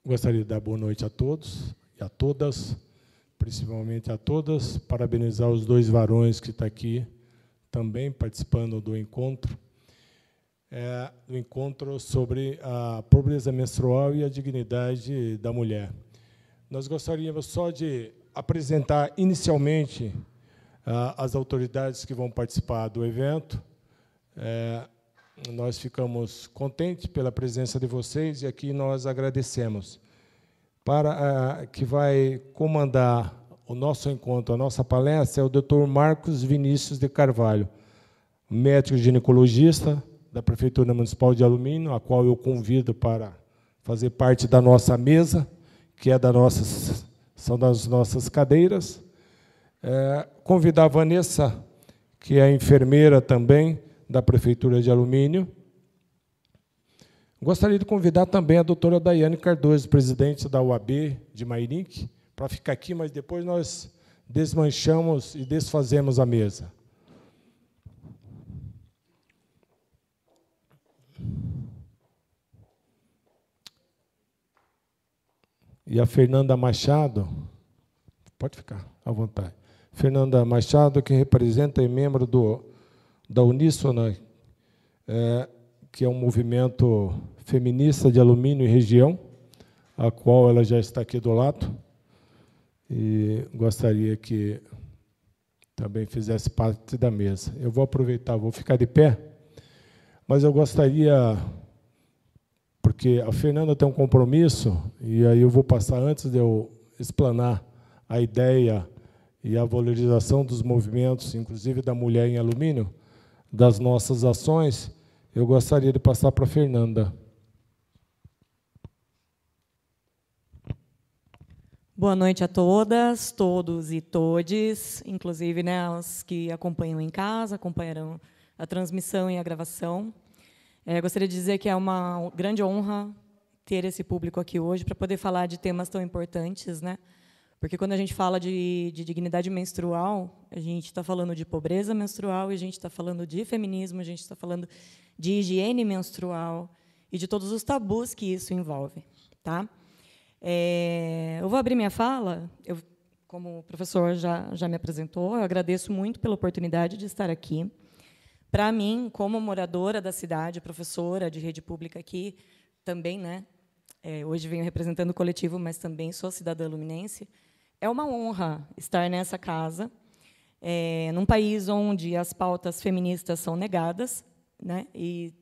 Gostaria de dar boa noite a todos e a todas, principalmente a todas, parabenizar os dois varões que estão aqui também participando do encontro sobre a pobreza menstrual e a dignidade da mulher. Nós gostaríamos só de apresentar inicialmente as autoridades que vão participar do evento. Nós ficamos contentes pela presença de vocês e aqui nós agradecemos. Para que vai comandar o nosso encontro, a nossa palestra, é o Dr. Marcos Vinícius de Carvalho, médico ginecologista da Prefeitura Municipal de Alumínio, a qual eu convido para fazer parte da nossa mesa, que são das nossas cadeiras. Convidar a Vanessa, que é enfermeira também da Prefeitura de Alumínio. Gostaria de convidar também a doutora Daiane Cardoso, presidente da UAB de Mairinque, para ficar aqui, mas depois nós desmanchamos e desfazemos a mesa. E a Fernanda Machado, pode ficar à vontade. Fernanda Machado, que representa e é membro da Uníssona, que é um movimento feminista de Alumínio e região, a qual ela já está aqui do lado, e gostaria que também fizesse parte da mesa. Eu vou aproveitar, vou ficar de pé, mas eu gostaria, porque a Fernanda tem um compromisso, e aí eu vou passar, antes de eu explanar a ideia e a valorização dos movimentos, inclusive da mulher em alumínio, das nossas ações, eu gostaria de passar para a Fernanda. Boa noite a todas, todos e todes, inclusive, né, os que acompanham em casa, acompanharão a transmissão e a gravação. Gostaria de dizer que é uma grande honra ter esse público aqui hoje para poder falar de temas tão importantes, né? Porque quando a gente fala de dignidade menstrual, a gente está falando de pobreza menstrual, e a gente está falando de feminismo, a gente está falando de higiene menstrual e de todos os tabus que isso envolve. Tá? Eu vou abrir minha fala. Como o professor já me apresentou, eu agradeço muito pela oportunidade de estar aqui. Para mim, como moradora da cidade, professora de rede pública aqui, também, né? Hoje venho representando o coletivo, mas também sou cidadã luminense. É uma honra estar nessa casa, num país onde as pautas feministas são negadas, né? E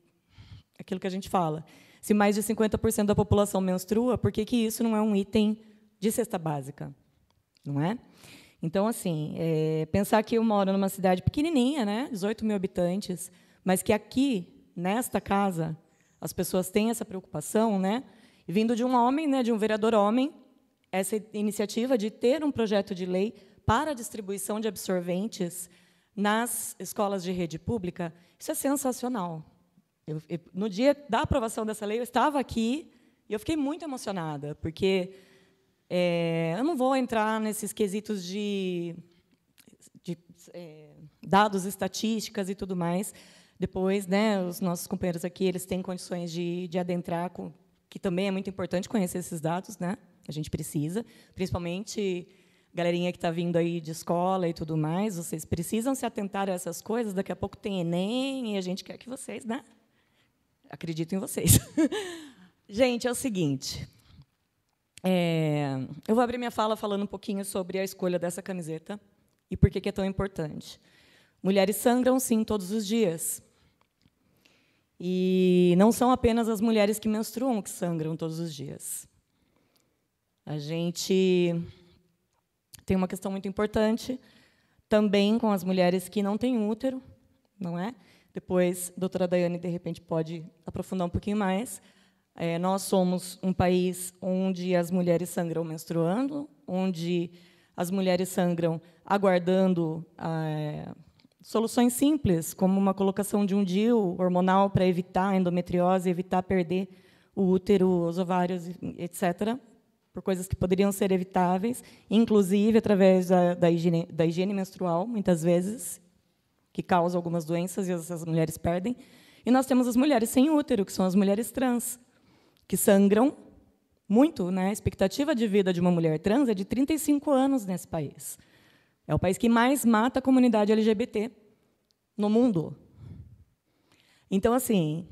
aquilo que a gente fala, se mais de 50% da população menstrua, por que isso não é um item de cesta básica? Não é? Então, assim, pensar que eu moro numa cidade pequenininha, né? 18 mil habitantes, mas que aqui, nesta casa, as pessoas têm essa preocupação, né? E vindo de um homem, né, de um vereador homem, essa iniciativa de ter um projeto de lei para a distribuição de absorventes nas escolas de rede pública, isso é sensacional. No dia da aprovação dessa lei, eu estava aqui e eu fiquei muito emocionada, porque eu não vou entrar nesses quesitos de dados, estatísticas e tudo mais. Depois, né, os nossos companheiros aqui eles têm condições de adentrar, que também é muito importante conhecer esses dados, né? A gente precisa, principalmente galerinha que está vindo aí de escola e tudo mais, vocês precisam se atentar a essas coisas. Daqui a pouco tem Enem e a gente quer que vocês, né? Acredito em vocês. Gente, é o seguinte. Eu vou abrir minha fala falando um pouquinho sobre a escolha dessa camiseta e por que é tão importante. Mulheres sangram, sim, todos os dias. E não são apenas as mulheres que menstruam que sangram todos os dias. A gente tem uma questão muito importante também com as mulheres que não têm útero, não é? Depois, a doutora Daiane, de repente, pode aprofundar um pouquinho mais. Nós somos um país onde as mulheres sangram menstruando, onde as mulheres sangram aguardando soluções simples, como uma colocação de um DIU hormonal para evitar a endometriose, evitar perder o útero, os ovários, etc., por coisas que poderiam ser evitáveis, inclusive através da higiene menstrual, muitas vezes, que causa algumas doenças e as mulheres perdem. E nós temos as mulheres sem útero, que são as mulheres trans, que sangram muito, né? A expectativa de vida de uma mulher trans é de 35 anos nesse país. É o país que mais mata a comunidade LGBT no mundo. Então, assim,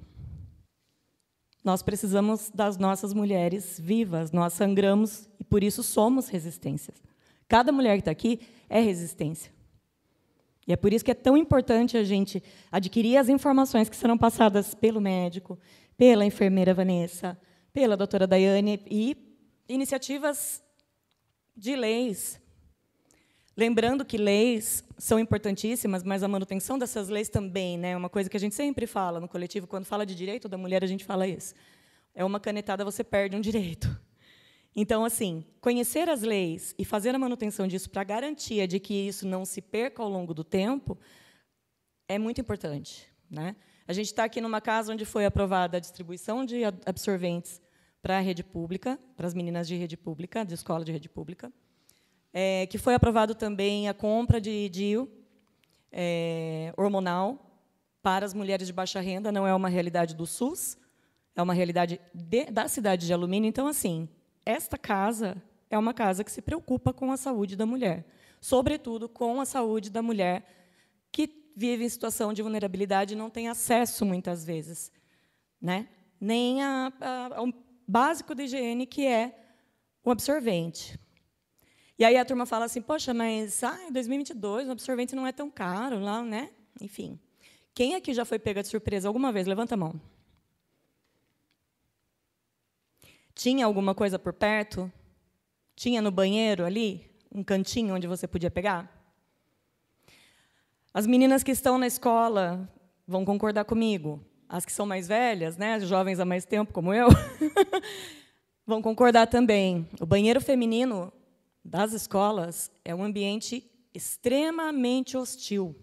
nós precisamos das nossas mulheres vivas, nós sangramos e, por isso, somos resistências. Cada mulher que está aqui é resistência. E é por isso que é tão importante a gente adquirir as informações que serão passadas pelo médico, pela enfermeira Vanessa, pela doutora Daiane, e iniciativas de leis. Lembrando que leis são importantíssimas, mas a manutenção dessas leis também, né? É uma coisa que a gente sempre fala no coletivo, quando fala de direito da mulher, a gente fala isso. É uma canetada, você perde um direito. Então, assim, conhecer as leis e fazer a manutenção disso para garantia de que isso não se perca ao longo do tempo é muito importante, né? A gente está aqui numa casa onde foi aprovada a distribuição de absorventes para a rede pública, para as meninas de rede pública, de escola de rede pública, que foi aprovado também a compra de DIU hormonal para as mulheres de baixa renda. Não é uma realidade do SUS, é uma realidade da cidade de Alumínio. Então, assim, esta casa é uma casa que se preocupa com a saúde da mulher, sobretudo com a saúde da mulher que vive em situação de vulnerabilidade e não tem acesso, muitas vezes, né? Nem ao básico de higiene, que é o absorvente. E aí a turma fala assim, poxa, mas em 2022 o absorvente não é tão caro, lá, né? Enfim. Quem aqui já foi pega de surpresa alguma vez? Levanta a mão. Tinha alguma coisa por perto? Tinha no banheiro ali um cantinho onde você podia pegar? As meninas que estão na escola vão concordar comigo. As que são mais velhas, né, jovens há mais tempo, como eu, vão concordar também. O banheiro feminino das escolas é um ambiente extremamente hostil.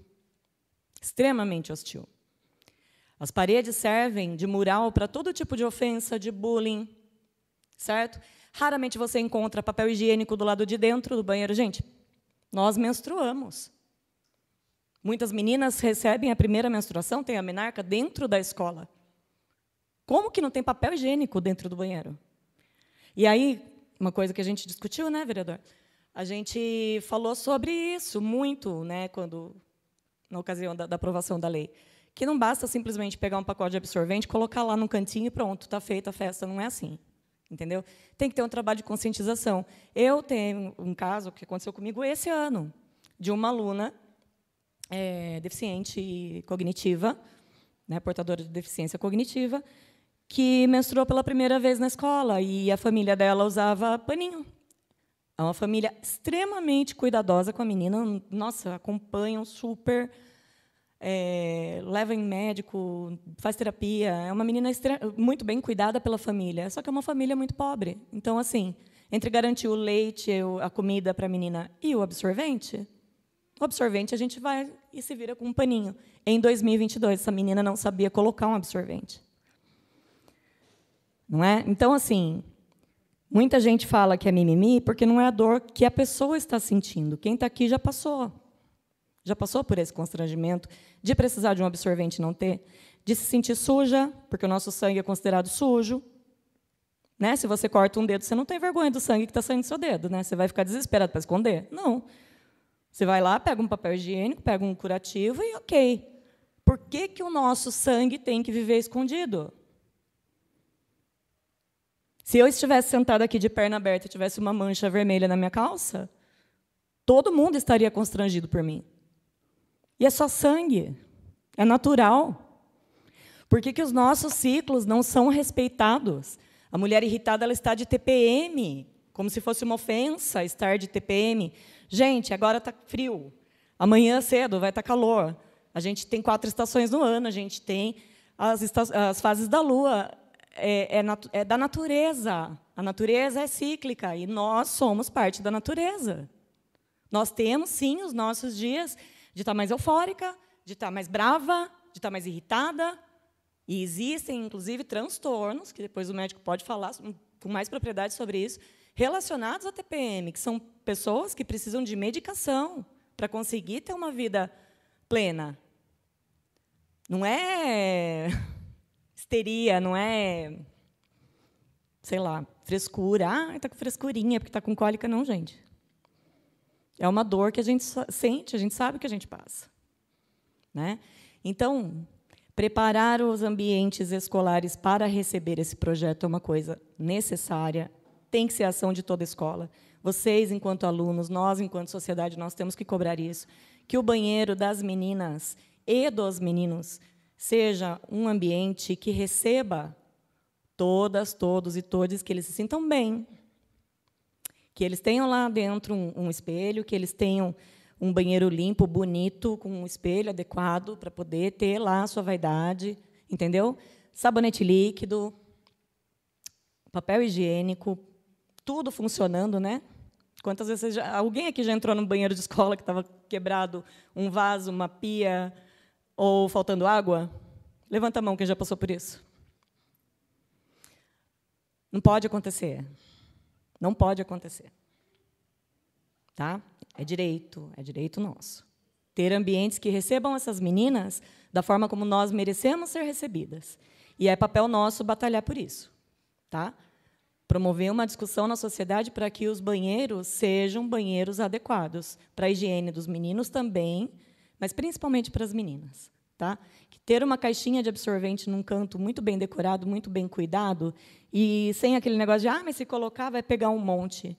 Extremamente hostil. As paredes servem de mural para todo tipo de ofensa, de bullying, certo? Raramente você encontra papel higiênico do lado de dentro do banheiro. Gente, nós menstruamos. Muitas meninas recebem a primeira menstruação, tem a menarca dentro da escola. Como que não tem papel higiênico dentro do banheiro? E aí, uma coisa que a gente discutiu, né, vereador? A gente falou sobre isso muito, né, na ocasião da aprovação da lei, que não basta simplesmente pegar um pacote de absorvente, colocar lá no cantinho e pronto, está feita a festa. Não é assim, entendeu? Tem que ter um trabalho de conscientização. Eu tenho um caso que aconteceu comigo esse ano, de uma aluna deficiente cognitiva, né, portadora de deficiência cognitiva, que menstruou pela primeira vez na escola, e a família dela usava paninho. É uma família extremamente cuidadosa com a menina, nossa, acompanham super, leva em médico, faz terapia. É uma menina muito bem cuidada pela família, só que é uma família muito pobre. Então, assim, entre garantir o leite, a comida para a menina e o absorvente a gente vai e se vira com um paninho. Em 2022, essa menina não sabia colocar um absorvente. Não é? Então, assim, muita gente fala que é mimimi porque não é a dor que a pessoa está sentindo. Quem está aqui já passou. Já passou por esse constrangimento de precisar de um absorvente e não ter, de se sentir suja, porque o nosso sangue é considerado sujo. Né? Se você corta um dedo, você não tem vergonha do sangue que está saindo do seu dedo. Né? Você vai ficar desesperado para esconder? Não. Você vai lá, pega um papel higiênico, pega um curativo e ok. Por que o nosso sangue tem que viver escondido? Se eu estivesse sentada aqui de perna aberta e tivesse uma mancha vermelha na minha calça, todo mundo estaria constrangido por mim. E é só sangue. É natural. Por que os nossos ciclos não são respeitados? A mulher irritada ela está de TPM, como se fosse uma ofensa estar de TPM. Gente, agora está frio. Amanhã cedo vai estar calor. A gente tem 4 estações no ano, a gente tem as fases da Lua. É da natureza. A natureza é cíclica e nós somos parte da natureza. Nós temos, sim, os nossos dias de estar mais eufórica, de estar mais brava, de estar mais irritada. E existem, inclusive, transtornos, que depois o médico pode falar com mais propriedade sobre isso, relacionados à TPM, que são pessoas que precisam de medicação para conseguir ter uma vida plena. Não é histeria, não é sei lá, frescura. Ah, está com frescurinha, porque está com cólica. Não, gente. É uma dor que a gente sente, a gente sabe que a gente passa. Né? Então, preparar os ambientes escolares para receber esse projeto é uma coisa necessária, tem que ser ação de toda a escola. Vocês, enquanto alunos, nós, enquanto sociedade, nós temos que cobrar isso, que o banheiro das meninas e dos meninos seja um ambiente que receba todas, todos e todes, que eles se sintam bem, que eles tenham lá dentro um espelho, que eles tenham um banheiro limpo, bonito, com um espelho adequado para poder ter lá a sua vaidade, entendeu? Sabonete líquido, papel higiênico, tudo funcionando, né? Quantas vezes alguém aqui já entrou no banheiro de escola que estava quebrado um vaso, uma pia, ou faltando água? Levanta a mão quem já passou por isso. Não pode acontecer. Não pode acontecer. Tá? É direito nosso. Ter ambientes que recebam essas meninas da forma como nós merecemos ser recebidas. E é papel nosso batalhar por isso. Tá? Promover uma discussão na sociedade para que os banheiros sejam banheiros adequados, para a higiene dos meninos também, mas principalmente para as meninas. Tá? Que ter uma caixinha de absorvente num canto muito bem decorado, muito bem cuidado, e sem aquele negócio de mas se colocar vai pegar um monte.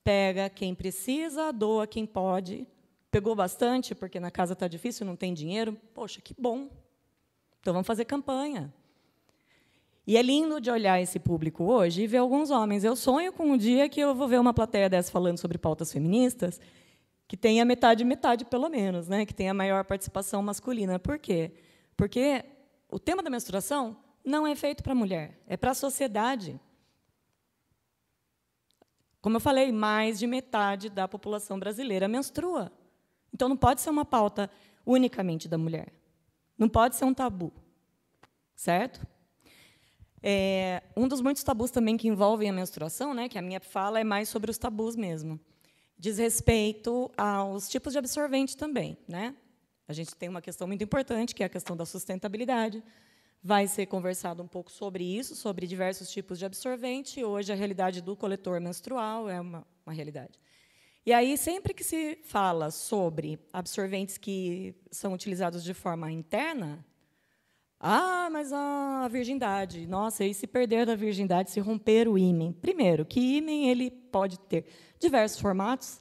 Pega quem precisa, doa quem pode. Pegou bastante, porque na casa está difícil, não tem dinheiro. Poxa, que bom. Então, vamos fazer campanha. E é lindo de olhar esse público hoje e ver alguns homens. Eu sonho com um dia que eu vou ver uma plateia dessa falando sobre pautas feministas, que tenha metade, pelo menos, né? Que tenha maior participação masculina. Por quê? Porque o tema da menstruação não é feito para a mulher, é para a sociedade. Como eu falei, mais de metade da população brasileira menstrua. Então, não pode ser uma pauta unicamente da mulher. Não pode ser um tabu. Certo? Um dos muitos tabus também que envolvem a menstruação, né, que a minha fala é mais sobre os tabus mesmo, diz respeito aos tipos de absorvente também. Né? A gente tem uma questão muito importante, que é a questão da sustentabilidade. Vai ser conversado um pouco sobre isso, sobre diversos tipos de absorvente. Hoje, a realidade do coletor menstrual é uma realidade. E aí, sempre que se fala sobre absorventes que são utilizados de forma interna, mas a virgindade, nossa, e se perder a virgindade, se romper o ímen? Primeiro, que ímen ele pode ter diversos formatos.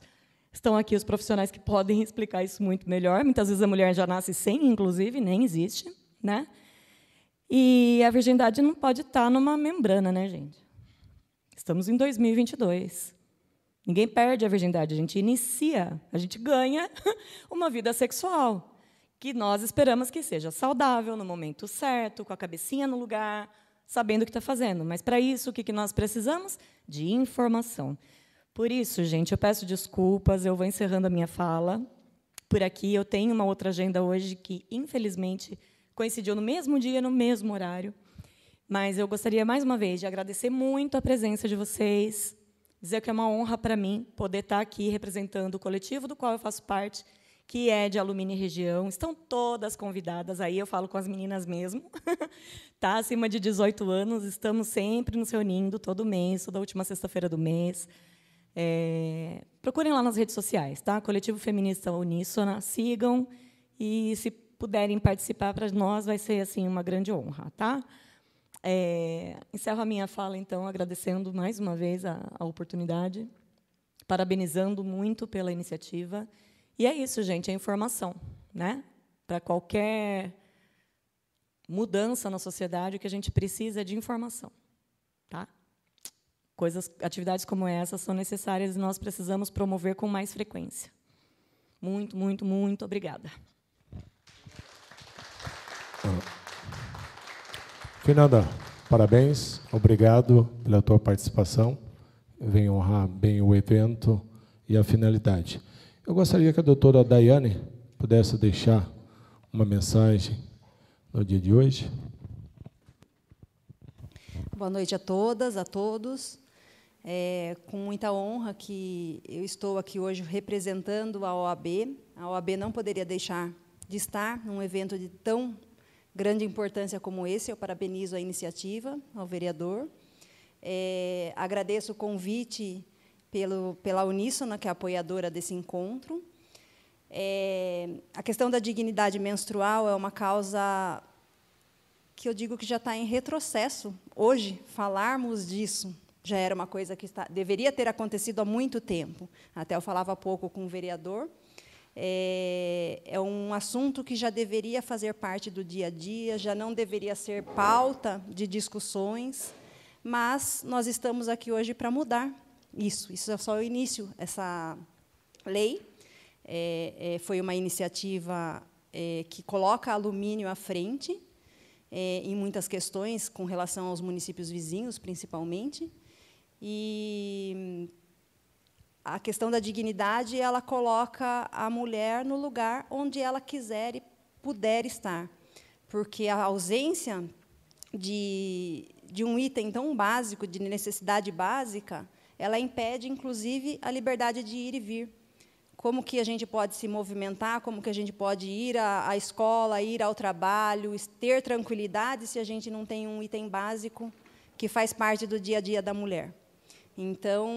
Estão aqui os profissionais que podem explicar isso muito melhor. Muitas vezes a mulher já nasce sem, inclusive, nem existe. Né? E a virgindade não pode estar numa membrana, né, gente? Estamos em 2022. Ninguém perde a virgindade, a gente inicia, a gente ganha uma vida sexual, que nós esperamos que seja saudável, no momento certo, com a cabecinha no lugar, sabendo o que está fazendo. Mas, para isso, o que nós precisamos? De informação. Por isso, gente, eu peço desculpas, eu vou encerrando a minha fala por aqui. Eu tenho uma outra agenda hoje que, infelizmente, coincidiu no mesmo dia, no mesmo horário. Mas eu gostaria, mais uma vez, de agradecer muito a presença de vocês, dizer que é uma honra para mim poder estar aqui representando o coletivo do qual eu faço parte, que é de Alumini Região. Estão todas convidadas, aí eu falo com as meninas mesmo, tá? Acima de 18 anos, estamos sempre nos reunindo, todo mês, toda última sexta-feira do mês. Procurem lá nas redes sociais, tá? Coletivo Feminista Uníssona, sigam, e, se puderem participar, para nós vai ser assim uma grande honra. Tá? Encerro a minha fala, então, agradecendo mais uma vez a oportunidade, parabenizando muito pela iniciativa. E é isso, gente, é informação. Né? Para qualquer mudança na sociedade, o que a gente precisa é de informação. Tá? Atividades como essa são necessárias e nós precisamos promover com mais frequência. Muito, muito, muito obrigada. Fernanda, parabéns, obrigado pela tua participação. Vem honrar bem o evento e a finalidade. Eu gostaria que a doutora Daiane pudesse deixar uma mensagem no dia de hoje. Boa noite a todas, a todos. Com muita honra que eu estou aqui hoje representando a OAB. A OAB não poderia deixar de estar num evento de tão grande importância como esse. Eu parabenizo a iniciativa, ao vereador. Agradeço o convite pela Uníssona, que é apoiadora desse encontro. A questão da dignidade menstrual é uma causa que eu digo que já está em retrocesso. Hoje, falarmos disso já era uma coisa que deveria ter acontecido há muito tempo. Até eu falava há pouco com o vereador. É um assunto que já deveria fazer parte do dia a dia, já não deveria ser pauta de discussões, mas nós estamos aqui hoje para mudar isso. Isso é só o início. Essa lei foi uma iniciativa que coloca alumínio à frente, em muitas questões, com relação aos municípios vizinhos, principalmente. E a questão da dignidade, ela coloca a mulher no lugar onde ela quiser e puder estar. Porque a ausência de um item tão básico, de necessidade básica, ela impede, inclusive, a liberdade de ir e vir. Como que a gente pode se movimentar, como que a gente pode ir à escola, ir ao trabalho, ter tranquilidade se a gente não tem um item básico que faz parte do dia a dia da mulher. Então,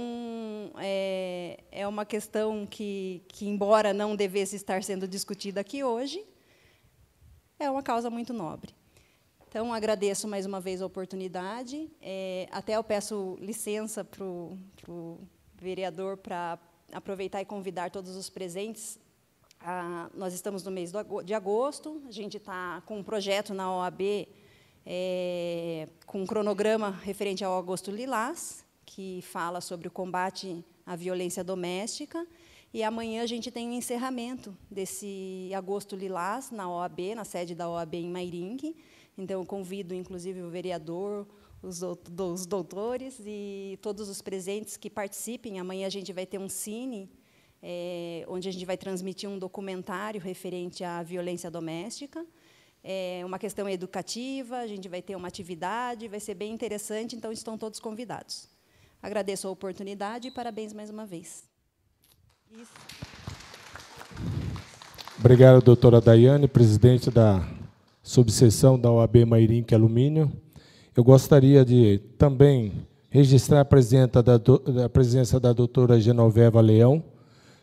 é uma questão que, embora não devesse estar sendo discutida aqui hoje, é uma causa muito nobre. Então, agradeço mais uma vez a oportunidade. Até eu peço licença para o vereador para aproveitar e convidar todos os presentes. Nós estamos no mês de agosto, a gente está com um projeto na OAB, com um cronograma referente ao Agosto Lilás, que fala sobre o combate à violência doméstica, e amanhã a gente tem um encerramento desse Agosto Lilás na OAB, na sede da OAB em Mairinque. Então, eu convido, inclusive, o vereador, os doutores e todos os presentes que participem. Amanhã a gente vai ter um cine, onde a gente vai transmitir um documentário referente à violência doméstica. É uma questão educativa, a gente vai ter uma atividade, vai ser bem interessante, então estão todos convidados. Agradeço a oportunidade e parabéns mais uma vez. Isso. Obrigado, doutora Daiane, presidente da subseção da OAB Mairinque Alumínio. Eu gostaria de também registrar a presença da doutora Genoveva Leão,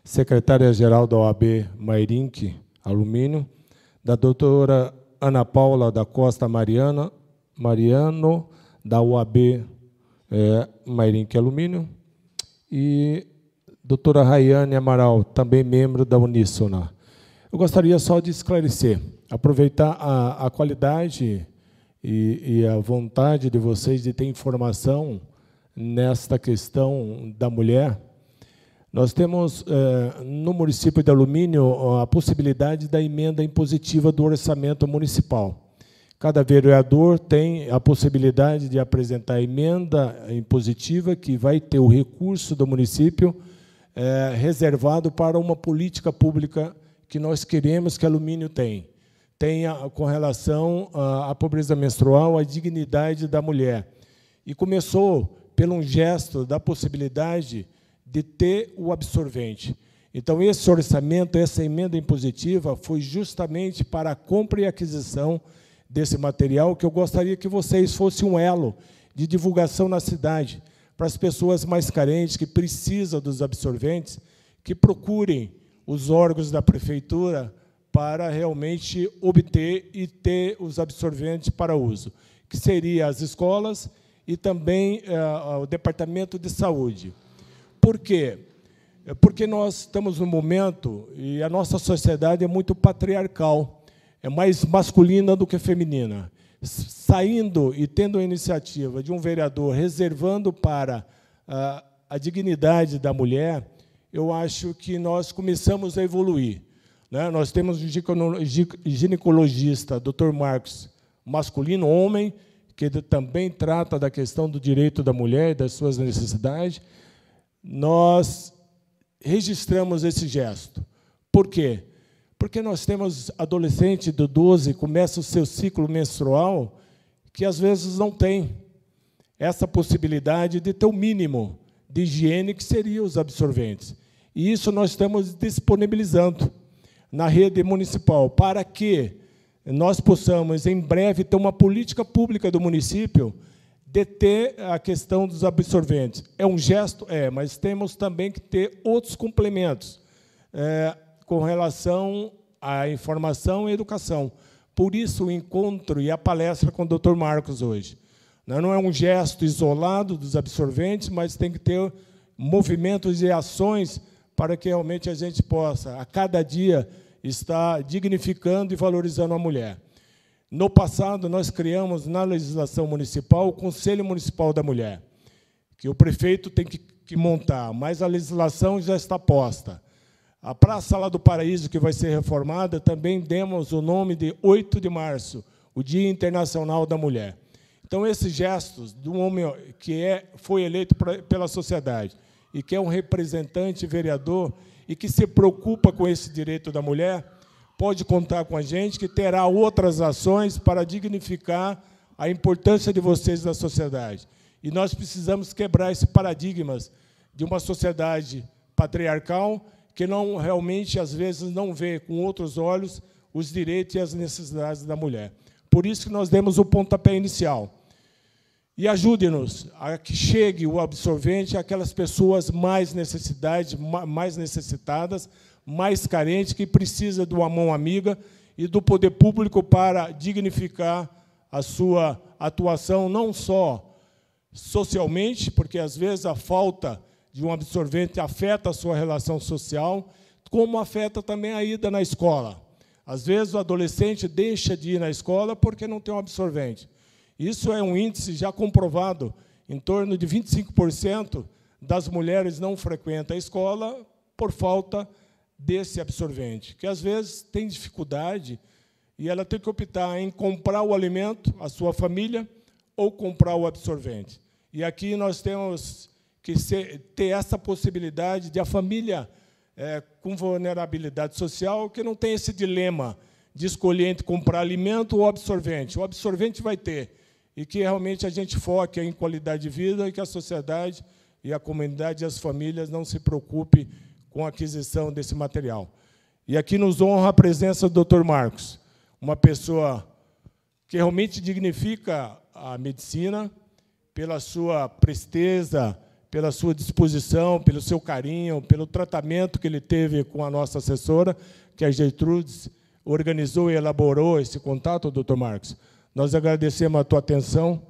secretária-geral da OAB Mairinque Alumínio, da doutora Ana Paula da Costa Mariano, da OAB Mairinque Alumínio, e doutora Rayane Amaral, também membro da Uníssona. Eu gostaria só de esclarecer, aproveitar a qualidade e a vontade de vocês de ter informação nesta questão da mulher. Nós temos, no município de Alumínio, a possibilidade da emenda impositiva do orçamento municipal. Cada vereador tem a possibilidade de apresentar a emenda impositiva, que vai ter o recurso do município reservado para uma política pública que nós queremos que Alumínio tenha com relação à pobreza menstrual, à dignidade da mulher. E começou pelo gesto da possibilidade de ter o absorvente. Então, esse orçamento, essa emenda impositiva, foi justamente para a compra e aquisição desse material, que eu gostaria que vocês fossem um elo de divulgação na cidade, para as pessoas mais carentes, que precisam dos absorventes, que procurem os órgãos da prefeitura para realmente obter e ter os absorventes para uso, que seriam as escolas e também o Departamento de Saúde. Por quê? Porque nós estamos num momento, e a nossa sociedade é muito patriarcal, é mais masculina do que feminina. Saindo e tendo a iniciativa de um vereador reservando para a dignidade da mulher, eu acho que nós começamos a evoluir. Nós temos um ginecologista, Dr. Marcos, masculino, homem, que também trata da questão do direito da mulher e das suas necessidades. Nós registramos esse gesto. Por quê? Porque nós temos adolescente de 12, começa o seu ciclo menstrual, que às vezes não tem essa possibilidade de ter o mínimo de higiene, que seria os absorventes. E isso nós estamos disponibilizando na rede municipal, para que nós possamos, em breve, ter uma política pública do município deter a questão dos absorventes. É um gesto? É, mas temos também que ter outros complementos com relação à informação e educação. Por isso, o encontro e a palestra com o Dr. Marcos hoje. Não é um gesto isolado dos absorventes, mas tem que ter movimentos e ações para que realmente a gente possa, a cada dia, estar dignificando e valorizando a mulher. No passado, nós criamos, na legislação municipal, o Conselho Municipal da Mulher, que o prefeito tem que montar, mas a legislação já está posta. A Praça lá do Paraíso, que vai ser reformada, também demos o nome de 8 de março, o Dia Internacional da Mulher. Então, esses gestos de um homem que foi eleito pela sociedade e que é um representante vereador e que se preocupa com esse direito da mulher, pode contar com a gente, que terá outras ações para dignificar a importância de vocês na sociedade. E nós precisamos quebrar esse paradigma de uma sociedade patriarcal que não realmente, às vezes, não vê com outros olhos os direitos e as necessidades da mulher. Por isso que nós demos o pontapé inicial. E ajude-nos a que chegue o absorvente àquelas pessoas mais necessitadas, mais carentes, que precisam de uma mão amiga e do poder público para dignificar a sua atuação, não só socialmente, porque, às vezes, a falta de um absorvente afeta a sua relação social, como afeta também a ida na escola. Às vezes, o adolescente deixa de ir na escola porque não tem um absorvente. Isso é um índice já comprovado. Em torno de 25% das mulheres não frequentam a escola por falta desse absorvente, que, às vezes, tem dificuldade e ela tem que optar em comprar o alimento, a sua família, ou comprar o absorvente. E aqui nós temos que ter essa possibilidade de a família com vulnerabilidade social, que não tem esse dilema de escolher entre comprar alimento ou absorvente. O absorvente vai ter, e que realmente a gente foque em qualidade de vida e que a sociedade e a comunidade e as famílias não se preocupem com a aquisição desse material. E aqui nos honra a presença do Dr. Marcos, uma pessoa que realmente dignifica a medicina pela sua presteza, pela sua disposição, pelo seu carinho, pelo tratamento que ele teve com a nossa assessora, que a Gertrudes organizou e elaborou esse contato, Dr. Marcos. Nós agradecemos a tua atenção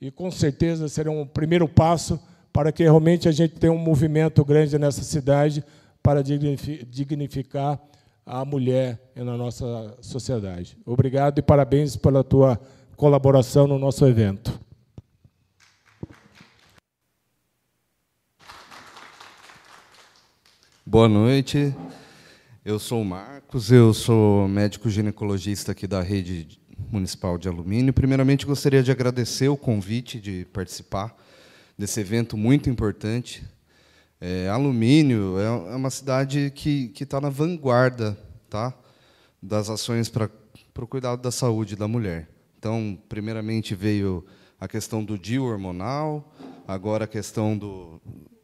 e, com certeza, será um primeiro passo para que realmente a gente tenha um movimento grande nessa cidade para dignificar a mulher na nossa sociedade. Obrigado e parabéns pela tua colaboração no nosso evento. Boa noite, eu sou o Marcos, eu sou médico ginecologista aqui da Rede Municipal de Alumínio. Primeiramente, gostaria de agradecer o convite de participar desse evento muito importante. Alumínio é uma cidade que está na vanguarda, tá, das ações para o cuidado da saúde da mulher. Então, primeiramente, veio a questão do DIU hormonal, agora a questão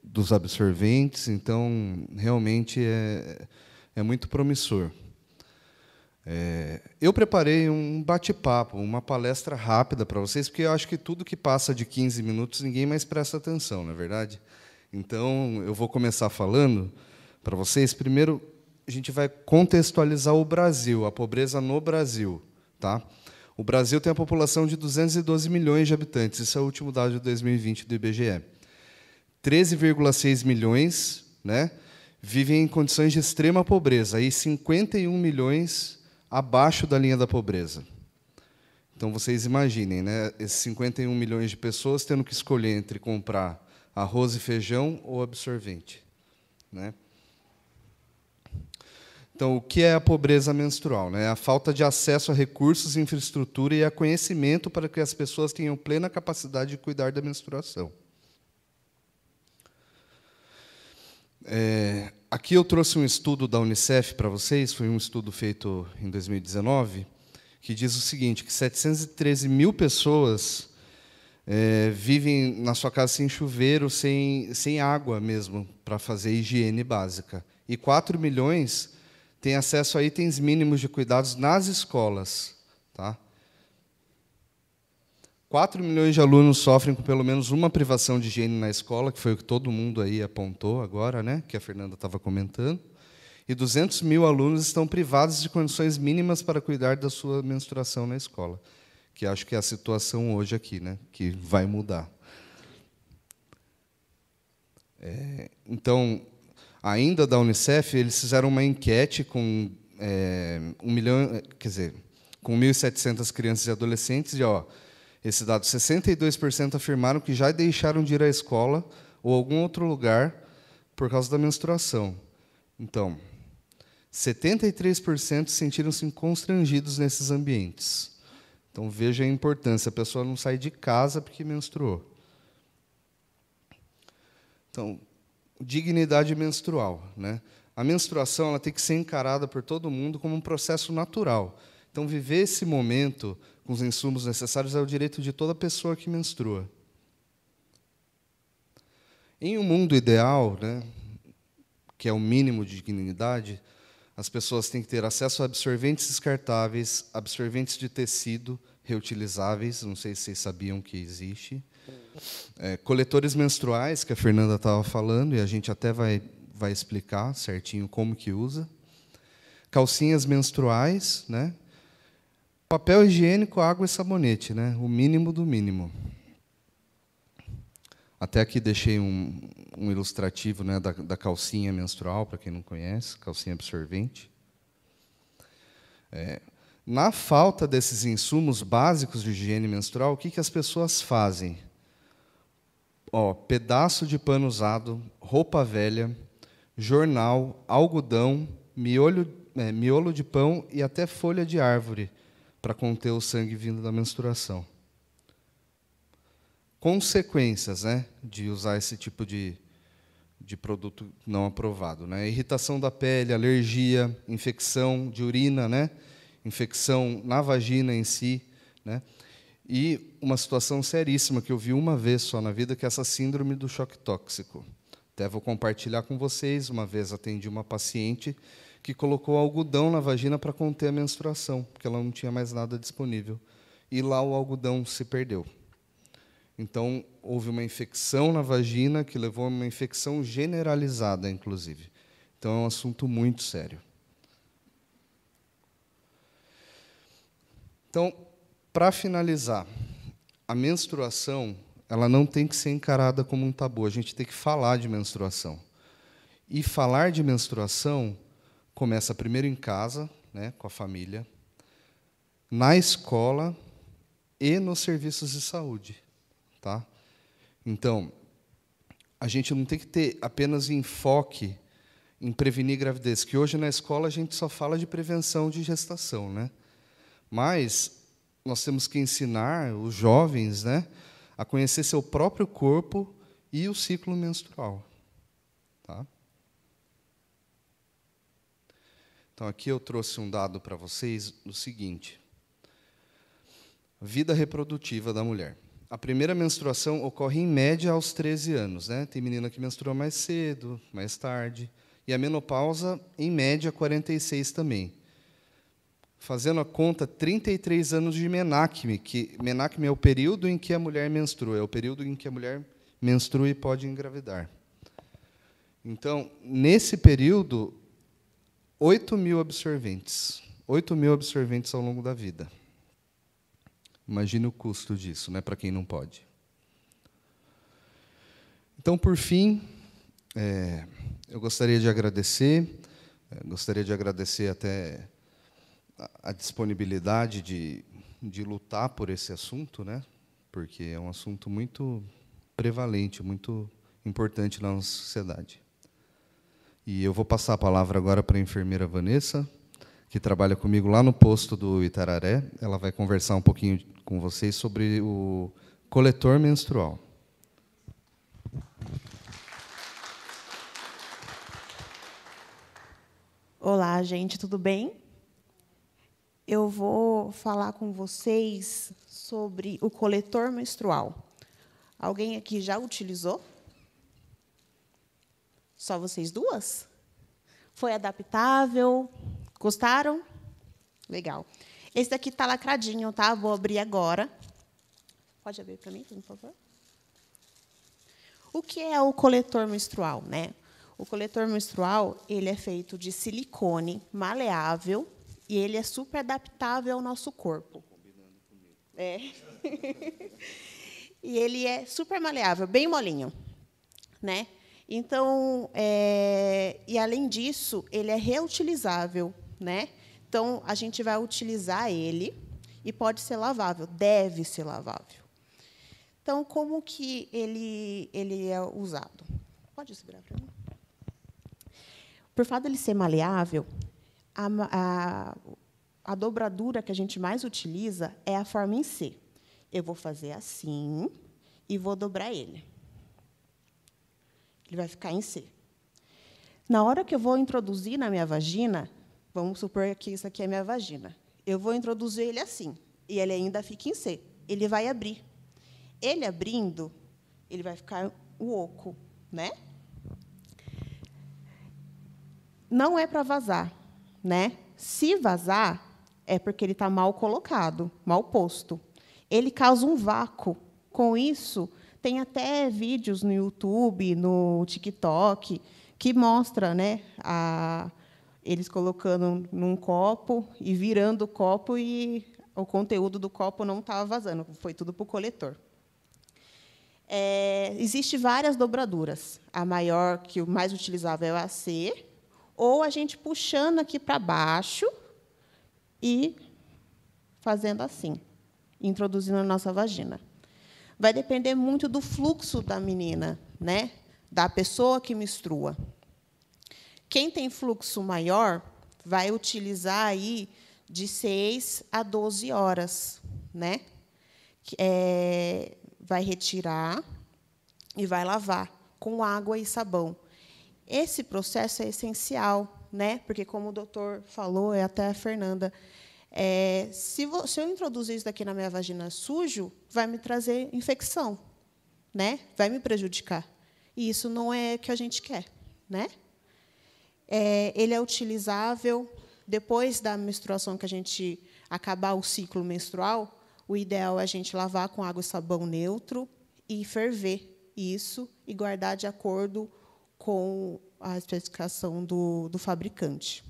dos absorventes. Então, realmente, é muito promissor. Eu preparei um bate-papo, uma palestra rápida para vocês, porque eu acho que tudo que passa de 15 minutos ninguém mais presta atenção, não é verdade? Então, eu vou começar falando para vocês. Primeiro, a gente vai contextualizar o Brasil, a pobreza no Brasil. Tá? O Brasil tem a população de 212 milhões de habitantes, isso é o último dado de 2020 do IBGE. 13,6 milhões, né, vivem em condições de extrema pobreza, e 51 milhões abaixo da linha da pobreza. Então, vocês imaginem, né, esses 51 milhões de pessoas tendo que escolher entre comprar arroz e feijão ou absorvente. Né? Então, o que é a pobreza menstrual? Né? A falta de acesso a recursos, infraestrutura e a conhecimento para que as pessoas tenham plena capacidade de cuidar da menstruação. Aqui eu trouxe um estudo da Unicef para vocês, foi um estudo feito em 2019, que diz o seguinte, que 713 mil pessoas vivem na sua casa sem chuveiro, sem água mesmo, para fazer higiene básica. E 4 milhões têm acesso a itens mínimos de cuidados nas escolas. Tá? 4 milhões de alunos sofrem com pelo menos uma privação de higiene na escola, que foi o que todo mundo aí apontou agora, né, que a Fernanda estava comentando. E 200 mil alunos estão privados de condições mínimas para cuidar da sua menstruação na escola, que acho que é a situação hoje aqui, né, que vai mudar. Então, ainda da Unicef, eles fizeram uma enquete com 1.700 crianças e adolescentes, e esse dado, 62% afirmaram que já deixaram de ir à escola ou a algum outro lugar por causa da menstruação. Então, 73% sentiram-se constrangidos nesses ambientes. Então, veja a importância, a pessoa não sai de casa porque menstruou. Então, dignidade menstrual, né? A menstruação ela tem que ser encarada por todo mundo como um processo natural. Então, viver esse momento com os insumos necessários é o direito de toda pessoa que menstrua. Em um mundo ideal, né, que é o mínimo de dignidade, as pessoas têm que ter acesso a absorventes descartáveis, absorventes de tecido reutilizáveis, não sei se vocês sabiam que existe, coletores menstruais, que a Fernanda estava falando, e a gente até vai explicar certinho como que usa, calcinhas menstruais, né? Papel higiênico, água e sabonete, né? O mínimo do mínimo. Até aqui deixei um ilustrativo, né, da calcinha menstrual, para quem não conhece, calcinha absorvente. Na falta desses insumos básicos de higiene menstrual, o que as pessoas fazem? Pedaço de pano usado, roupa velha, jornal, algodão, miolo de pão e até folha de árvore, para conter o sangue vindo da menstruação. Consequências, né, de usar esse tipo de produto não aprovado, né? Irritação da pele, alergia, infecção de urina, né? Infecção na vagina em si, né? E uma situação seríssima que eu vi uma vez só na vida, que é essa síndrome do choque tóxico. Até vou compartilhar com vocês. Uma vez atendi uma paciente que colocou algodão na vagina para conter a menstruação, porque ela não tinha mais nada disponível. E lá o algodão se perdeu. Então, houve uma infecção na vagina que levou a uma infecção generalizada, inclusive. Então, é um assunto muito sério. Então, para finalizar, a menstruação ela não tem que ser encarada como um tabu. A gente tem que falar de menstruação. E falar de menstruação começa primeiro em casa, né, com a família, na escola e nos serviços de saúde. Tá? Então, a gente não tem que ter apenas enfoque em prevenir gravidez, que hoje na escola a gente só fala de prevenção de gestação, né? Mas nós temos que ensinar os jovens, né, a conhecer seu próprio corpo e o ciclo menstrual. Tá? Então, aqui eu trouxe um dado para vocês, o seguinte. Vida reprodutiva da mulher. A primeira menstruação ocorre, em média, aos 13 anos. Né? Tem menina que menstrua mais cedo, mais tarde. E a menopausa, em média, 46 também. Fazendo a conta, 33 anos de menacme, que menacme é o período em que a mulher menstrua, é o período em que a mulher menstrua e pode engravidar. Então, nesse período, 8 mil absorventes. 8 mil absorventes ao longo da vida. Imagine o custo disso, né, para quem não pode. Então, por fim, eu gostaria de agradecer até a disponibilidade de lutar por esse assunto, né, porque é um assunto muito prevalente, muito importante na nossa sociedade. E eu vou passar a palavra agora para a enfermeira Vanessa, que trabalha comigo lá no posto do Itararé. Ela vai conversar um pouquinho com vocês sobre o coletor menstrual. Olá, gente, tudo bem? Eu vou falar com vocês sobre o coletor menstrual. Alguém aqui já utilizou? Só vocês duas? Foi adaptável? Gostaram? Legal. Esse daqui está lacradinho, tá? Vou abrir agora. Pode abrir para mim, por favor? O que é o coletor menstrual, né? O coletor menstrual, ele é feito de silicone maleável e ele é super adaptável ao nosso corpo. É. E ele é super maleável, bem molinho, né? Então, e além disso, ele é reutilizável, né? Então, a gente vai utilizar ele e pode ser lavável, deve ser lavável. Então, como que ele é usado? Pode segurar para mim? Por fato de ele ser maleável, a dobradura que a gente mais utiliza é a forma em C. Eu vou fazer assim e vou dobrar ele. Ele vai ficar em C. Na hora que eu vou introduzir na minha vagina, vamos supor que isso aqui é minha vagina. Eu vou introduzir ele assim, e ele ainda fica em C. Ele vai abrir. Ele abrindo, ele vai ficar o oco, né? Não é para vazar, né? Se vazar, é porque ele está mal colocado, mal posto. Ele causa um vácuo. Com isso, tem até vídeos no YouTube, no TikTok, que mostra, né, eles colocando num copo e virando o copo e o conteúdo do copo não estava vazando, foi tudo para o coletor. Existem várias dobraduras. A maior, que o mais utilizável é a C, ou a gente puxando aqui para baixo e fazendo assim, introduzindo na nossa vagina. Vai depender muito do fluxo da menina, né? Da pessoa que menstrua. Quem tem fluxo maior vai utilizar aí de 6 a 12 horas, né? Vai retirar e vai lavar com água e sabão. Esse processo é essencial, né? Porque, como o doutor falou, até a Fernanda, se eu introduzir isso daqui na minha vagina sujo, vai me trazer infecção, né? Vai me prejudicar. E isso não é o que a gente quer, né? Ele é utilizável depois da menstruação, que a gente acabar o ciclo menstrual. O ideal é a gente lavar com água e sabão neutro e ferver isso e guardar de acordo com a especificação do fabricante.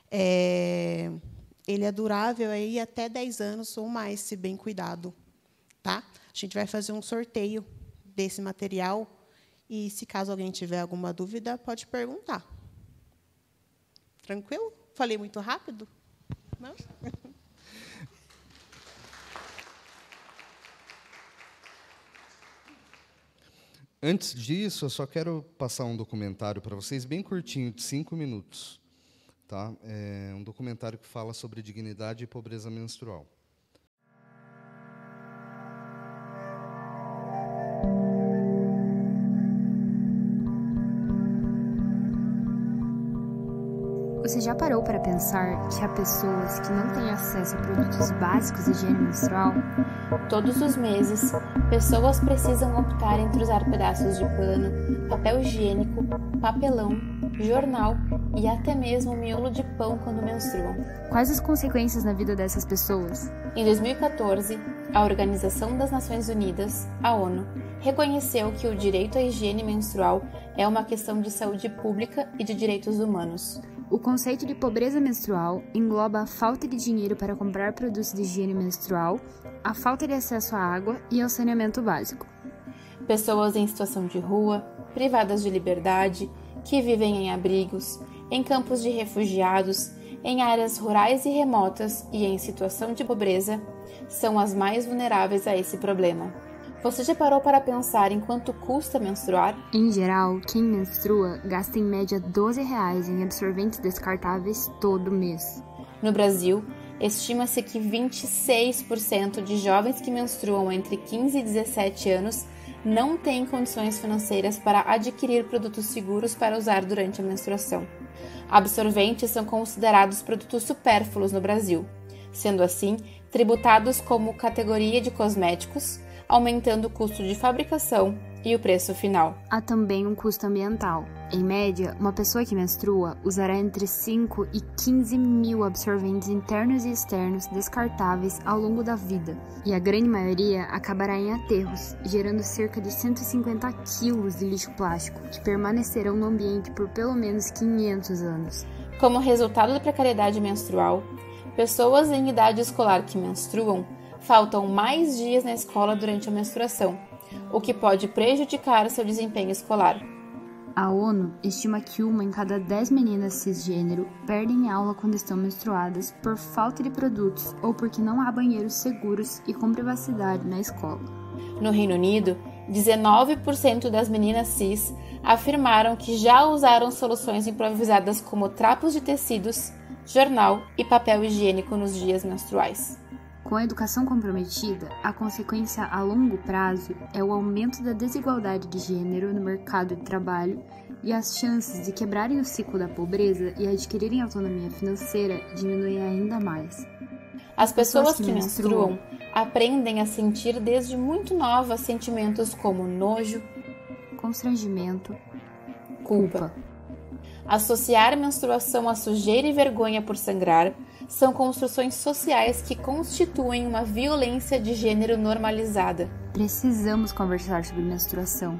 Ele é durável aí até 10 anos ou mais, se bem cuidado. Tá? A gente vai fazer um sorteio desse material e, se caso alguém tiver alguma dúvida, pode perguntar. Tranquilo? Falei muito rápido? Não? Antes disso, eu só quero passar um documentário para vocês, bem curtinho, de 5 minutos. Tá? É um documentário que fala sobre dignidade e pobreza menstrual. Você já parou para pensar que há pessoas que não têm acesso a produtos básicos de higiene menstrual? Todos os meses, pessoas precisam optar entre usar pedaços de pano, papel higiênico, papelão, jornal e até mesmo miolo de pão quando menstruam. Quais as consequências na vida dessas pessoas? Em 2014, a Organização das Nações Unidas, a ONU, reconheceu que o direito à higiene menstrual é uma questão de saúde pública e de direitos humanos. O conceito de pobreza menstrual engloba a falta de dinheiro para comprar produtos de higiene menstrual, a falta de acesso à água e ao saneamento básico. Pessoas em situação de rua, privadas de liberdade, que vivem em abrigos, em campos de refugiados, em áreas rurais e remotas e em situação de pobreza, são as mais vulneráveis a esse problema. Você já parou para pensar em quanto custa menstruar? Em geral, quem menstrua gasta em média R$12 em absorventes descartáveis todo mês. No Brasil, estima-se que 26% de jovens que menstruam entre 15 e 17 anos não têm condições financeiras para adquirir produtos seguros para usar durante a menstruação. Absorventes são considerados produtos supérfluos no Brasil, sendo assim tributados como categoria de cosméticos, aumentando o custo de fabricação, E o preço final? Há também um custo ambiental. Em média, uma pessoa que menstrua usará entre 5 e 15 mil absorventes internos e externos descartáveis ao longo da vida, e a grande maioria acabará em aterros, gerando cerca de 150 quilos de lixo plástico, que permanecerão no ambiente por pelo menos 500 anos. Como resultado da precariedade menstrual, pessoas em idade escolar que menstruam faltam mais dias na escola durante a menstruação, o que pode prejudicar seu desempenho escolar. A ONU estima que 1 em cada 10 meninas cisgênero perdem aula quando estão menstruadas por falta de produtos ou porque não há banheiros seguros e com privacidade na escola. No Reino Unido, 19% das meninas cis afirmaram que já usaram soluções improvisadas como trapos de tecidos, jornal e papel higiênico nos dias menstruais. Com a educação comprometida, a consequência a longo prazo é o aumento da desigualdade de gênero no mercado de trabalho e as chances de quebrarem o ciclo da pobreza e adquirirem autonomia financeira diminuem ainda mais. As pessoas que menstruam aprendem a sentir desde muito novas sentimentos como nojo, constrangimento, culpa. Associar menstruação a sujeira e vergonha por sangrar são construções sociais que constituem uma violência de gênero normalizada. Precisamos conversar sobre menstruação,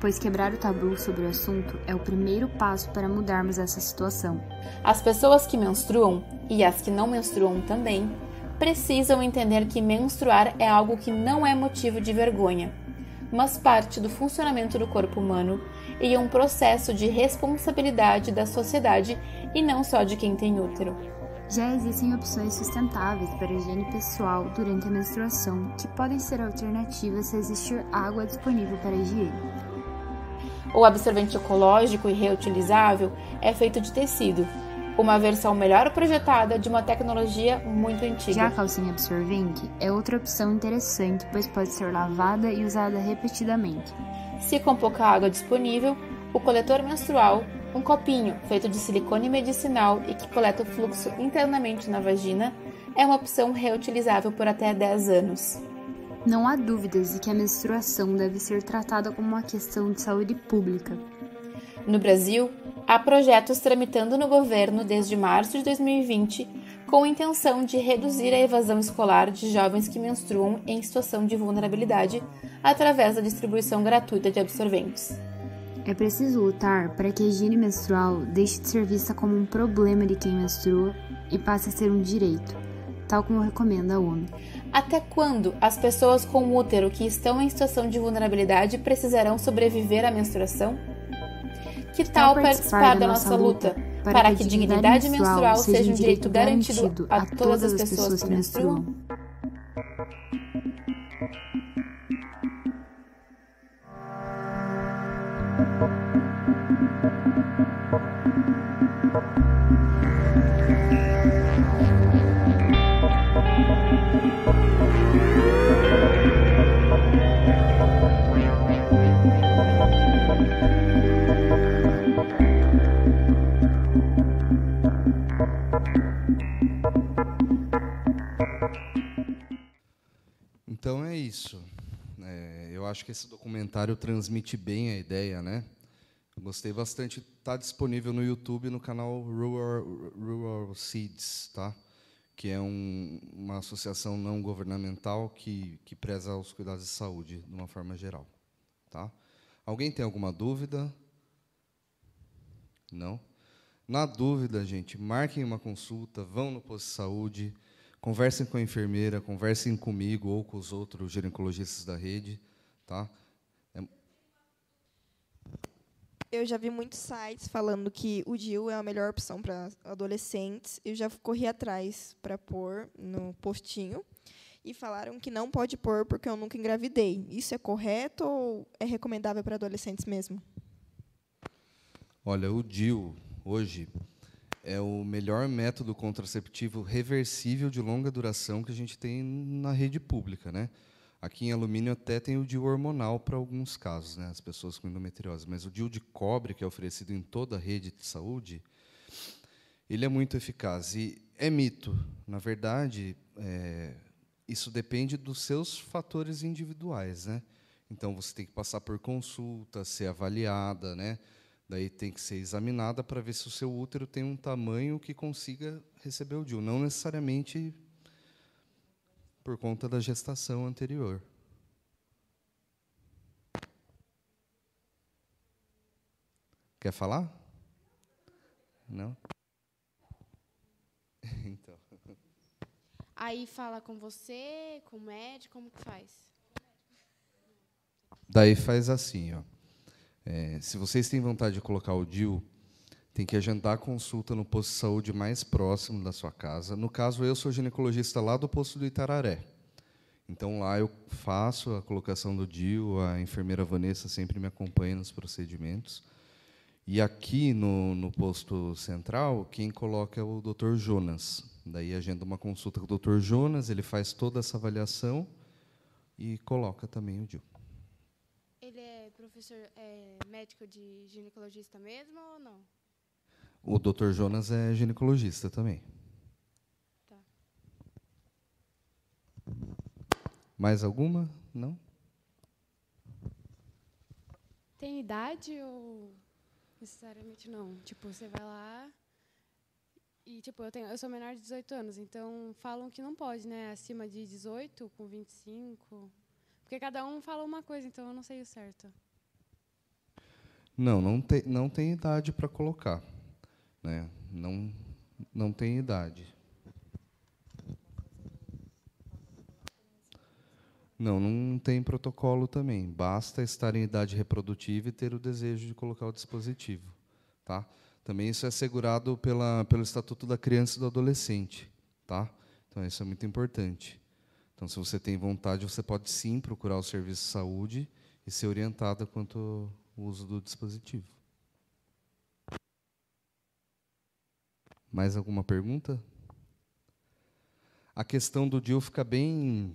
pois quebrar o tabu sobre o assunto é o primeiro passo para mudarmos essa situação. As pessoas que menstruam, e as que não menstruam também, precisam entender que menstruar é algo que não é motivo de vergonha, mas parte do funcionamento do corpo humano e um processo de responsabilidade da sociedade e não só de quem tem útero. Já existem opções sustentáveis para a higiene pessoal durante a menstruação, que podem ser alternativas se existir água disponível para a higiene. O absorvente ecológico e reutilizável é feito de tecido, uma versão melhor projetada de uma tecnologia muito antiga. Já a calcinha absorvente é outra opção interessante, pois pode ser lavada e usada repetidamente. Se com pouca água disponível, o coletor menstrual, um copinho feito de silicone medicinal e que coleta o fluxo internamente na vagina, é uma opção reutilizável por até 10 anos. Não há dúvidas de que a menstruação deve ser tratada como uma questão de saúde pública. No Brasil, há projetos tramitando no governo desde março de 2020 com a intenção de reduzir a evasão escolar de jovens que menstruam em situação de vulnerabilidade através da distribuição gratuita de absorventes. É preciso lutar para que a higiene menstrual deixe de ser vista como um problema de quem menstrua e passe a ser um direito, tal como recomenda a ONU. Até quando as pessoas com útero que estão em situação de vulnerabilidade precisarão sobreviver à menstruação? Que tal participar da nossa luta para que dignidade menstrual seja um direito garantido a todas as pessoas que menstruam? Então é isso. Eu acho que esse documentário transmite bem a ideia, né? Eu gostei bastante. Está disponível no YouTube, no canal Rural Seeds, tá? Que é uma associação não governamental que preza os cuidados de saúde de uma forma geral. Tá? Alguém tem alguma dúvida? Não? Na dúvida, gente, marquem uma consulta, vão no posto de saúde, conversem com a enfermeira, conversem comigo ou com os outros ginecologistas da rede. Tá? Eu já vi muitos sites falando que o DIU é a melhor opção para adolescentes. Eu já corri atrás para pôr no postinho e falaram que não pode pôr porque eu nunca engravidei. Isso é correto ou é recomendável para adolescentes mesmo? Olha, o DIU, hoje, é o melhor método contraceptivo reversível de longa duração que a gente tem na rede pública, né? Aqui em Alumínio até tem o DIU hormonal para alguns casos, né, as pessoas com endometriose, mas o DIU de cobre, que é oferecido em toda a rede de saúde, ele é muito eficaz. E é mito. Na verdade, isso depende dos seus fatores individuais, né? Então, você tem que passar por consulta, ser avaliada, né? Daí tem que ser examinada para ver se o seu útero tem um tamanho que consiga receber o DIU, não necessariamente por conta da gestação anterior. Quer falar? Não? Então. Aí fala com você, com o médico, como que faz? Daí faz assim, ó. Se vocês têm vontade de colocar o DIU, tem que agendar a consulta no posto de saúde mais próximo da sua casa. No caso, eu sou ginecologista lá do posto do Itararé. Então, lá eu faço a colocação do DIU, a enfermeira Vanessa sempre me acompanha nos procedimentos. E aqui no posto central, quem coloca é o Dr. Jonas. Daí agenda uma consulta com o Dr. Jonas, ele faz toda essa avaliação e coloca também o DIU. Ele é professor, médico de ginecologista mesmo ou não? O Dr. Jonas é ginecologista também. Tá. Mais alguma? Não? Tem idade ou necessariamente não? Tipo, você vai lá e, tipo, eu sou menor de 18 anos, então falam que não pode, né? Acima de 18, com 25. Porque cada um fala uma coisa, então eu não sei o certo. Não tem idade para colocar, né? Não tem idade. Não tem protocolo também. Basta estar em idade reprodutiva e ter o desejo de colocar o dispositivo, tá? Também isso é assegurado pelo Estatuto da Criança e do Adolescente, tá? Então isso é muito importante. Então, se você tem vontade, você pode sim procurar o serviço de saúde e ser orientada quanto ao uso do dispositivo. Mais alguma pergunta? A questão do DIU fica bem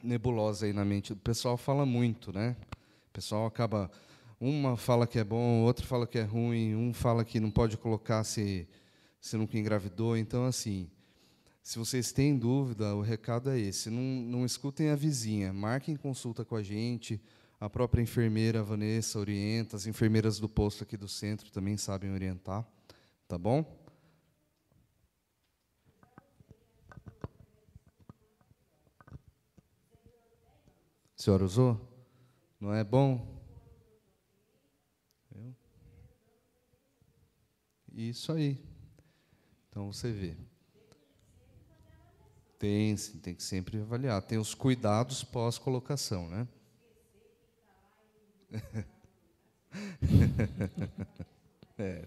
nebulosa aí na mente. O pessoal fala muito, né? O pessoal acaba... Uma fala que é bom, outra fala que é ruim, um fala que não pode colocar se nunca engravidou. Então, assim, se vocês têm dúvida, o recado é esse. Não escutem a vizinha, marquem consulta com a gente. A própria enfermeira, a Vanessa, orienta. As enfermeiras do posto aqui do centro também sabem orientar. Tá bom? A senhora usou? Não é bom? Isso aí. Então, você vê. Tem que sempre avaliar. Tem os cuidados pós-colocação, né?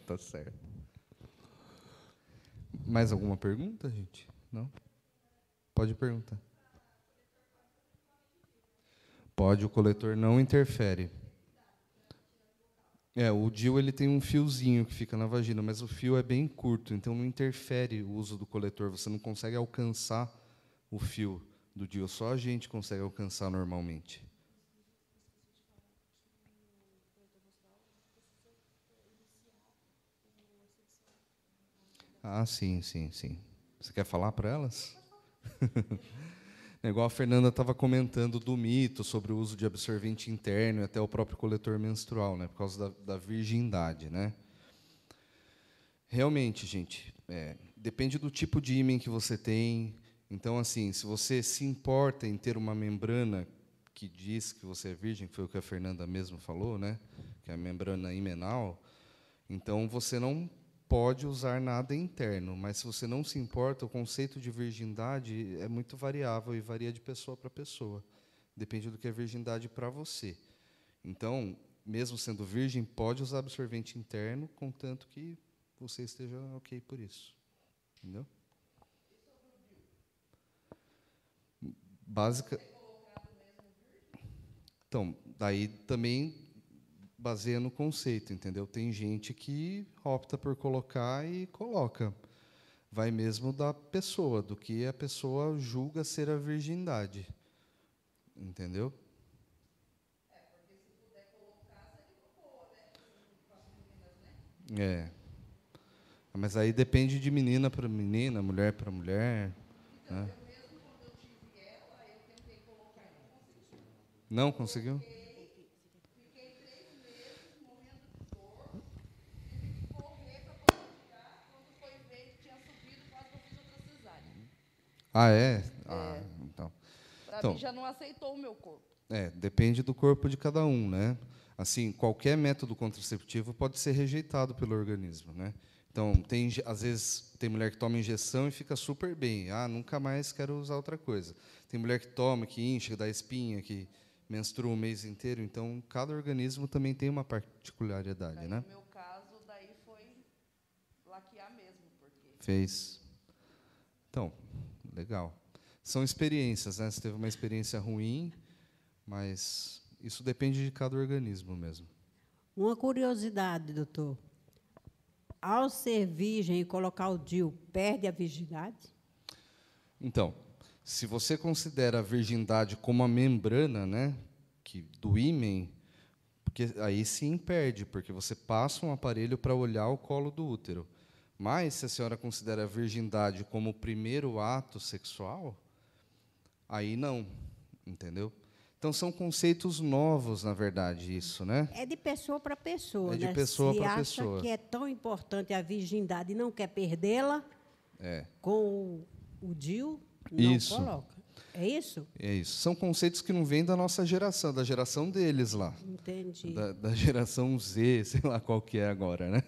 Tá certo. Mais alguma pergunta, gente? Não? Pode perguntar. Pode, o coletor não interfere. O DIU ele tem um fiozinho que fica na vagina, mas o fio é bem curto, então não interfere o uso do coletor. Você não consegue alcançar o fio do DIU, só a gente consegue alcançar normalmente. Ah, sim. Você quer falar para elas? Igual a Fernanda estava comentando do mito sobre o uso de absorvente interno e até o próprio coletor menstrual, né, por causa da virgindade, né? Realmente, gente, depende do tipo de ímã que você tem. Então, assim, se você se importa em ter uma membrana que diz que você é virgem, que foi o que a Fernanda mesmo falou, né, que é a membrana imenal, então você não pode usar nada interno, mas se você não se importa, o conceito de virgindade é muito variável e varia de pessoa para pessoa. Depende do que é virgindade para você. Então, mesmo sendo virgem, pode usar absorvente interno, contanto que você esteja ok por isso. Entendeu? Básica. Então, daí também baseia no conceito, entendeu? Tem gente que opta por colocar e coloca. Vai mesmo da pessoa, do que a pessoa julga ser a virgindade. Entendeu? Porque se puder colocar, seria boa, né? Mas aí depende de menina para menina, mulher para mulher. Então, né? eu mesmo, quando eu tive ela, eu tentei colocar e não consegui. Não conseguiu? Ah, é? Ah, então. Para mim já não aceitou o meu corpo. Depende do corpo de cada um, né? Assim, qualquer método contraceptivo pode ser rejeitado pelo organismo, né? Então, às vezes tem mulher que toma injeção e fica super bem. Ah, nunca mais quero usar outra coisa. Tem mulher que toma, que incha, que dá espinha, que menstrua o mês inteiro. Então, cada organismo também tem uma particularidade, daí, né? No meu caso, daí foi laquear mesmo, porque fez. Então, legal. São experiências, né? Você teve uma experiência ruim, mas isso depende de cada organismo mesmo. Uma curiosidade, doutor. Ao ser virgem e colocar o DIU, perde a virgindade? Então, se você considera a virgindade como a membrana, né, do ímen, porque aí sim perde, porque você passa um aparelho para olhar o colo do útero. Mas, se a senhora considera a virgindade como o primeiro ato sexual, aí não, entendeu? Então, são conceitos novos, na verdade, isso, né? É de pessoa para pessoa, né? É de pessoa para pessoa. Se acha que é tão importante a virgindade e não quer perdê-la, com o DIU, não coloca. É isso? É isso. São conceitos que não vêm da nossa geração, da geração deles lá. Entendi. Da geração Z, sei lá qual que é agora, né?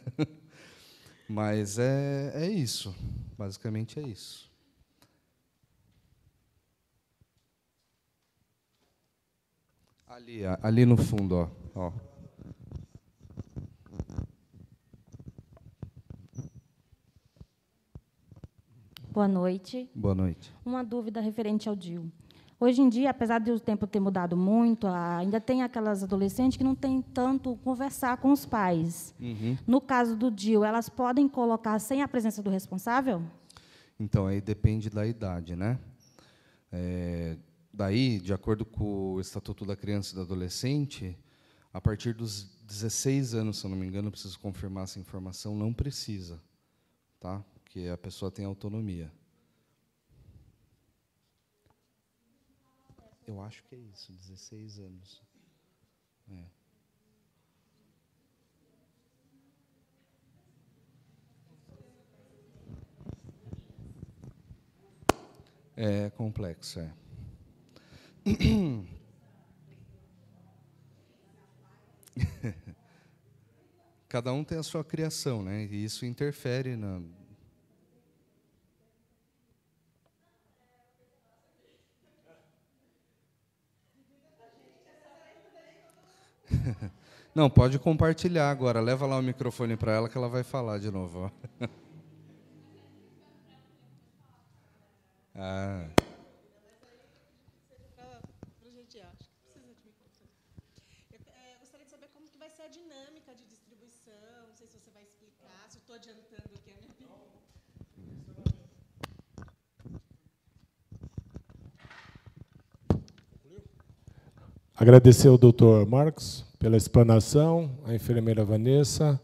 Mas é isso. Basicamente é isso. Ali no fundo, ó. Boa noite. Boa noite. Uma dúvida referente ao DIU. Hoje em dia, apesar de o tempo ter mudado muito, ainda tem aquelas adolescentes que não têm tanto conversar com os pais. Uhum. No caso do DIU, elas podem colocar sem a presença do responsável? Então, aí depende da idade, né? Daí, de acordo com o Estatuto da Criança e do Adolescente, a partir dos 16 anos, se eu não me engano, eu preciso confirmar essa informação, não precisa, tá? Porque a pessoa tem autonomia. Eu acho que é isso, 16 anos. É complexo, Cada um tem a sua criação, né? E isso interfere na... Não, pode compartilhar agora. Leva lá o microfone para ela que ela vai falar de novo. Gostaria de saber como que vai ser a dinâmica de distribuição. Não sei se você vai explicar, se eu estou adiantando aqui a minha pergunta. Agradecer ao doutor Marcos pela explanação, a enfermeira Vanessa.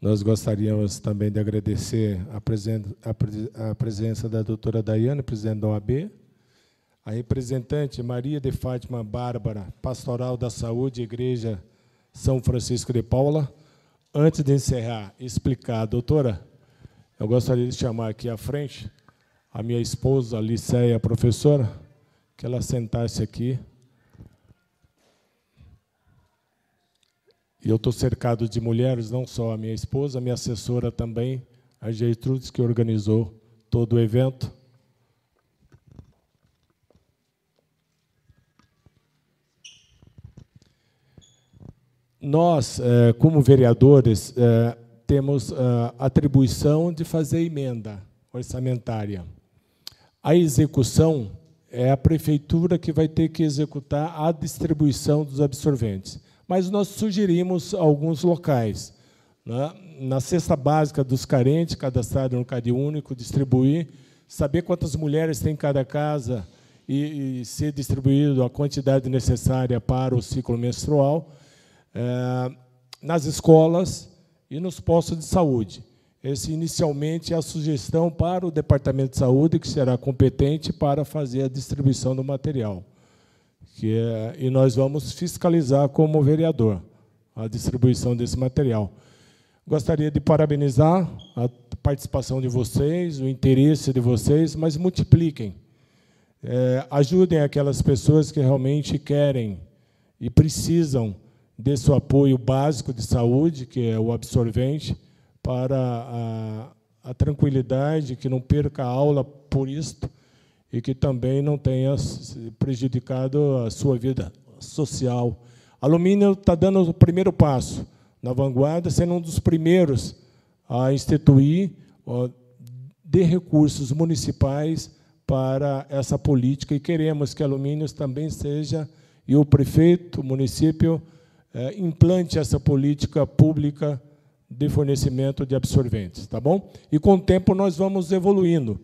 Nós gostaríamos também de agradecer a presença da doutora Daiane, presidente da OAB, a representante Maria de Fátima Bárbara, pastoral da saúde, Igreja São Francisco de Paula. Antes de encerrar, explicar, doutora, eu gostaria de chamar aqui à frente a minha esposa, Liceia, professora, que ela sentasse aqui. E eu estou cercado de mulheres, não só a minha esposa, a minha assessora também, a Gertrudes, que organizou todo o evento. Nós, como vereadores, temos a atribuição de fazer emenda orçamentária. A execução é a prefeitura que vai ter que executar a distribuição dos absorventes. Mas nós sugerimos alguns locais, né? Na cesta básica dos carentes, cadastrado no CadÚnico, distribuir, saber quantas mulheres tem em cada casa e ser distribuído a quantidade necessária para o ciclo menstrual, nas escolas e nos postos de saúde. Essa, inicialmente, é a sugestão para o Departamento de Saúde, que será competente para fazer a distribuição do material. E nós vamos fiscalizar como vereador a distribuição desse material. Gostaria de parabenizar a participação de vocês, o interesse de vocês, mas multipliquem. Ajudem aquelas pessoas que realmente querem e precisam desse apoio básico de saúde, que é o absorvente, para a tranquilidade, que não perca a aula por isto e que também não tenha prejudicado a sua vida social. A Alumínio está dando o primeiro passo na vanguarda, sendo um dos primeiros a instituir de recursos municipais para essa política, e queremos que a Alumínios também seja, e o prefeito, o município, implante essa política pública de fornecimento de absorventes, tá bom? E com o tempo nós vamos evoluindo,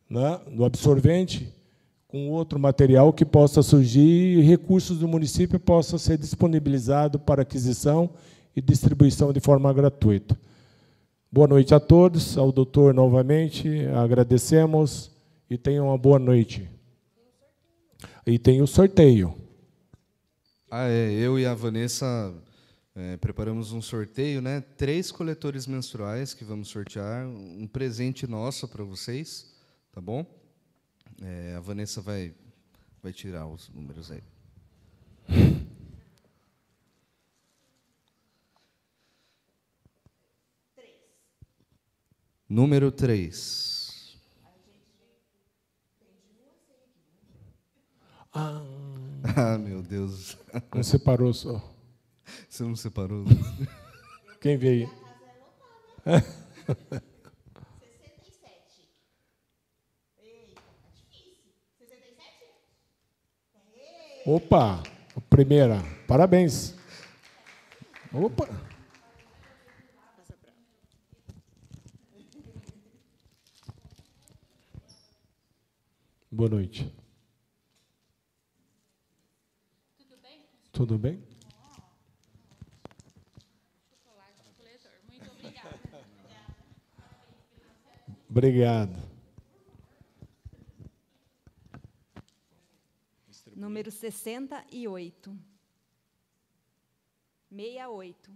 né, no absorvente, com outro material que possa surgir e recursos do município possam ser disponibilizados para aquisição e distribuição de forma gratuita. Boa noite a todos, ao doutor novamente, agradecemos e tenham uma boa noite. E tem o sorteio. Eu e a Vanessa preparamos um sorteio, né? 3 coletores menstruais que vamos sortear, um presente nosso para vocês, tá bom? A Vanessa vai tirar os números aí. Número 3. Meu Deus. Não separou só. Você não separou? Quem veio? 67. Eita, tá difícil. 67? Opa, a primeira. Parabéns. Opa. Boa noite. Tudo bem? Tudo bem? Muito obrigada. Obrigado. Número 68. 68.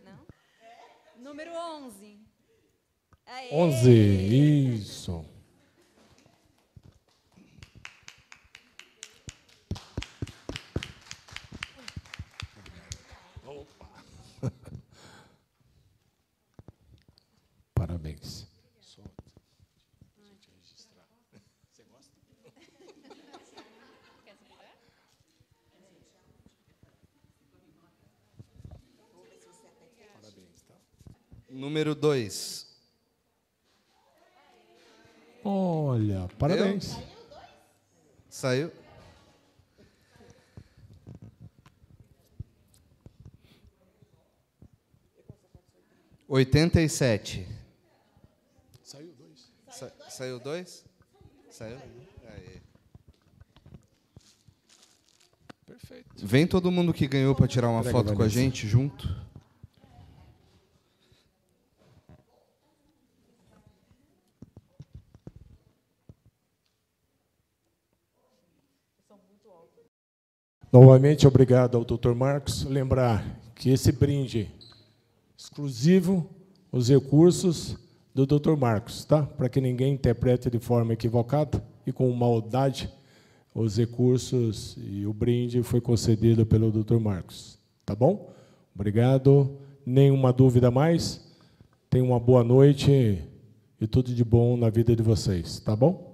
Não? Número 11. Aê! 11, isso. Parabéns. Você gosta? Quer segurar? Parabéns, tá? Número 2. Olha, parabéns. Saiu? Saiu? 87. Saiu 2. Saiu 2? Saiu? Aí. Perfeito. Vem todo mundo que ganhou para tirar uma foto com a gente junto. Novamente, obrigado ao Dr. Marcos. Lembrar que esse brinde exclusivo, os recursos do Dr. Marcos, tá? Para que ninguém interprete de forma equivocada e com maldade, os recursos e o brinde foi concedido pelo Dr. Marcos, tá bom? Obrigado. Nenhuma dúvida mais. Tenham uma boa noite e tudo de bom na vida de vocês, tá bom?